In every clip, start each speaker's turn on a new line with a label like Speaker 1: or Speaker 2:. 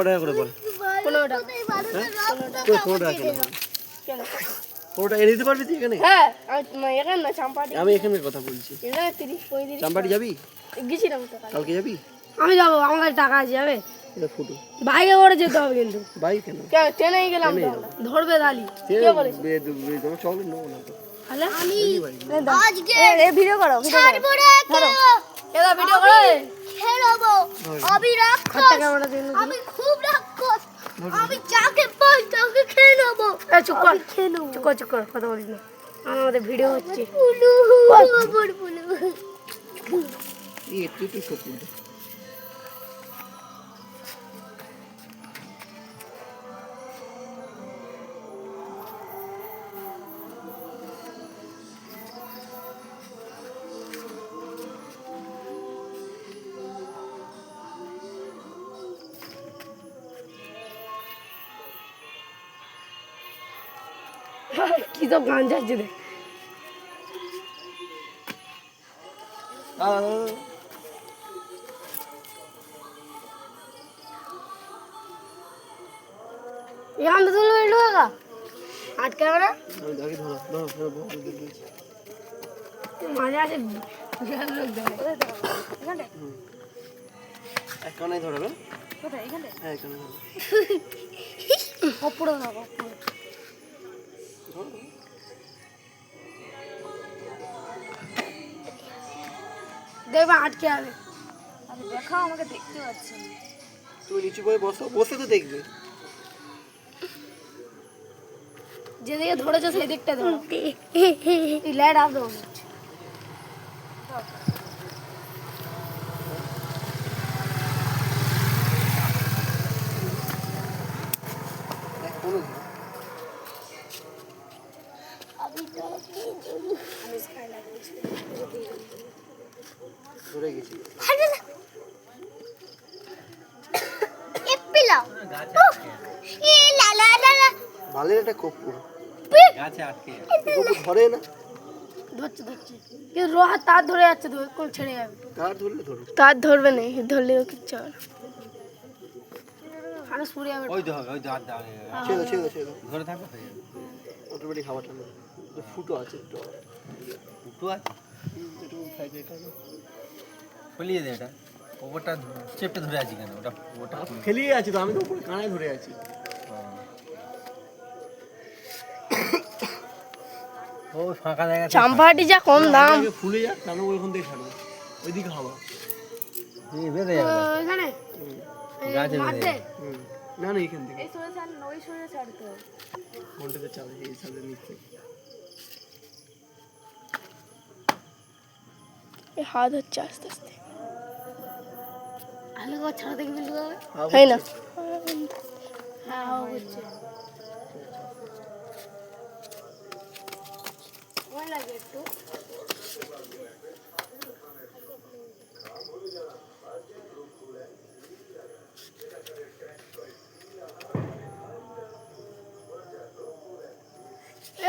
Speaker 1: টাকা করে বল?
Speaker 2: 15 টাকা।
Speaker 1: 15 টাকা কেন? 15 টাকা এনে দিতে পারবি তুই এখানে?
Speaker 2: হ্যাঁ, এখানে না চাম্পাটি।
Speaker 1: আমি এখানের কথা বলছি।
Speaker 2: এখানে 30 35।
Speaker 1: চাম্পাটি যাবি?
Speaker 2: গেছিলাম তো
Speaker 1: কালকে যাবি?
Speaker 2: আমি যাবো, আমার কাছে টাকা আছে যাবে।
Speaker 1: এটা ফুটো।
Speaker 2: বাইকে করে যেতে হবে কিন্তু।
Speaker 1: বাইক কেন?
Speaker 2: ট্রেনেই গেলাম তো। ধরবে দালি। কে বলেছে?
Speaker 1: তোমার চল নেবো না তো।
Speaker 2: আমি আজকে এই ভিডিও করো, ছাড়বো না ধরো। এদা ভিডিও করো। খেলবো। আমি রাগ করছি। আমি খুব রাগ করছি। আমি যাকে পাই তাকে খেয়ে নেবো। এই চুপ কর। চুপ কর কথা বলিস না। আমাদের ভিডিও হচ্ছে। বুলু।
Speaker 1: এই একটু সত্যি।
Speaker 2: কি তো গান যাচ্ছে দেখ। यहाँ तो तुम लोग का आज क्या करा मजा से বিশাল লোক ধরে এখানে
Speaker 1: এখানে ধরো
Speaker 2: কোথায় এখানে
Speaker 1: হ্যাঁ এখানে
Speaker 2: কপড় না কপড় দেখবা আটকে যাবে আমি দেখাও আমাকে দেখতে পাচ্ছি
Speaker 1: তুই নিচে করে বসে তো দেখবে
Speaker 2: যেদিকে ধরেছো সেই দিকটা ধরো এই লাইট আপ দাও
Speaker 1: ধরে গেছি ভালের একটা কপ্পুর গাছে আটকে কপ্পুর ধরে না
Speaker 2: ধরছে কিন্তু রোহা তার ধরে যাচ্ছে তো কোন ছেড়ে যাবে
Speaker 1: তার ধরলে ধরো
Speaker 2: তার ধরবে না ধরলেও কিচ্ছু হবে না ফানুস পুড়ে যাবে
Speaker 3: ওই হাত দাও
Speaker 1: ছেড়ে
Speaker 3: ধরে থাকো
Speaker 1: অটোমেটিক হাওয়াটা নেই ফুটো আছে একটু
Speaker 3: ফুটো আছে
Speaker 1: একটু সাইডে এটা
Speaker 3: খুলিয়ে দে এটা ওপরটা চেপে ধরে আছি কেন ওটা
Speaker 1: খেলিয়ে আছি তো আমি তো উপরে কানায় ধরে আছি
Speaker 3: ও ফাঁকা জায়গা
Speaker 2: চাম্পাহাটি যা কম দাম
Speaker 1: ফুলে যাক কেন ওইখান থেকে ছাড়বো ওইদিকে হাওয়া
Speaker 3: বেঁধে যাবে
Speaker 2: এখানে
Speaker 3: গাছে বেঁধে
Speaker 1: না না এইখান থেকে
Speaker 2: এই সরে ছাড় ওই সরে ছাড়তে হবে
Speaker 1: ঘন্টাতে চালে এই চালের নিচে
Speaker 2: এই হাত হচ্ছে আস্তে আস্তে আলু গাছ ছাড়া দেখবি হয় না হ্যাঁ হাওয়া হচ্ছে সময় লাগে একটু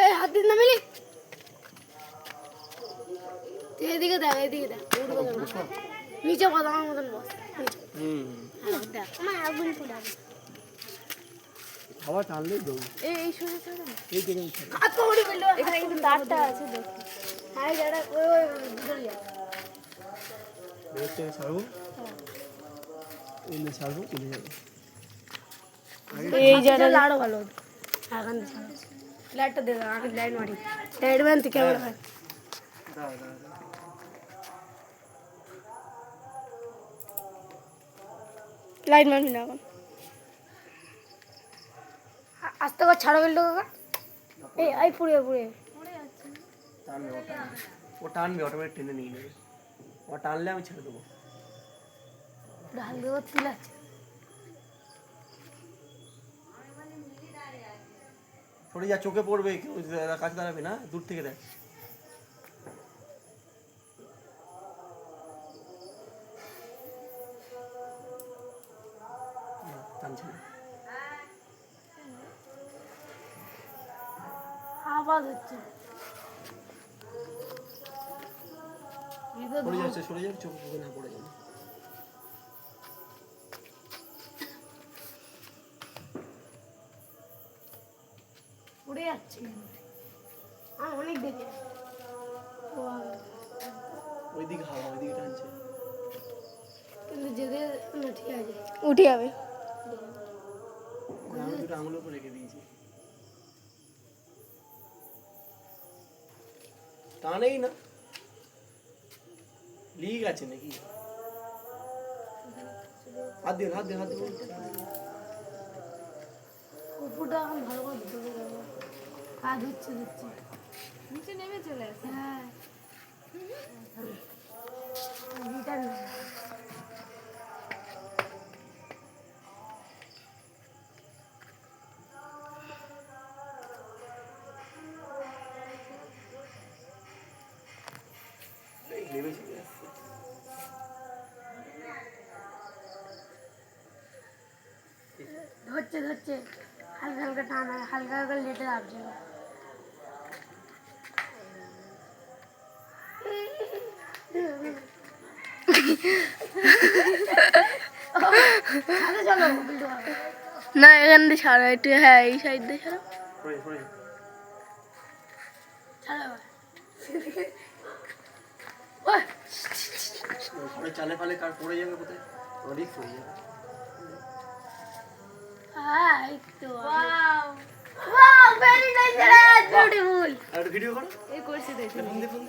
Speaker 2: এই হাত দিন না মিলি এদিকে দেখ নিচে বাদামের মতন বস দেখ আমার আগুন ফুটাবে
Speaker 1: হাওয়া টানলেই দৌড়
Speaker 2: এই সরে ছাড়ো
Speaker 1: এই দেখেন
Speaker 2: হাত পড়ে গেল এখানে কিন্তু তারটা আছে দেখো হ্যাঁ যারা ওই ভিতরে যা
Speaker 1: দেখতে ছাড়বো এই না ছাড়বো চলে যাবে
Speaker 2: এই যারা আরো ভালো এখন ছাড়ো লাইটটা দে আগে লাইট মারি লাইট ম্যান থেকে ক্যামেরা হয় লাইট মারবি না এখন আস্তে করে ছাড়ো গেল কাকা এই পুড়ে
Speaker 1: টানবে ও টানবে অটোমেটিক টেনে নিয়ে নেবে ও টানলে আমি ছেড়ে দেবো
Speaker 2: ঢাল দেবো তিল আছে
Speaker 1: সরে যা চোখে পড়বে কেউ কাছে দাঁড়াবে না দূর থেকে দেখ টানছে না
Speaker 2: আওয়াজ হচ্ছে
Speaker 1: সরে যাচ্ছে চোখে না পড়ে যাবে
Speaker 2: উড়ে যাচ্ছে আর অনেক দেখে
Speaker 1: ওইদিকে হাওয়া ওইদিকে টানছে
Speaker 2: কিন্তু যেতে না ঠিক আছে উঠে যাবে
Speaker 1: আমি দুটো আঙুল উপরে রেখে দিয়েছি টানেই না লিক আছে নাকি হাত দিন
Speaker 2: উপরটা এখন ভালো করে ধরে দেবো কাজ হচ্ছে নিচে নেমে চলে আসে হ্যাঁ ধরছে হালকা হালকা টানা হালকা হালকা লেটে আসছে না এখান দিয়ে ছাড়া একটু হ্যাঁ এই সাইড দিয়ে ছাড়া
Speaker 1: চালে ফালে কার পড়ে যাবে কোথায় অনেক পড়ে যাবে
Speaker 2: Wow, very nice, beautiful.
Speaker 1: আর ভিডিও করো
Speaker 2: এই করছি দেখুন
Speaker 1: দেখুন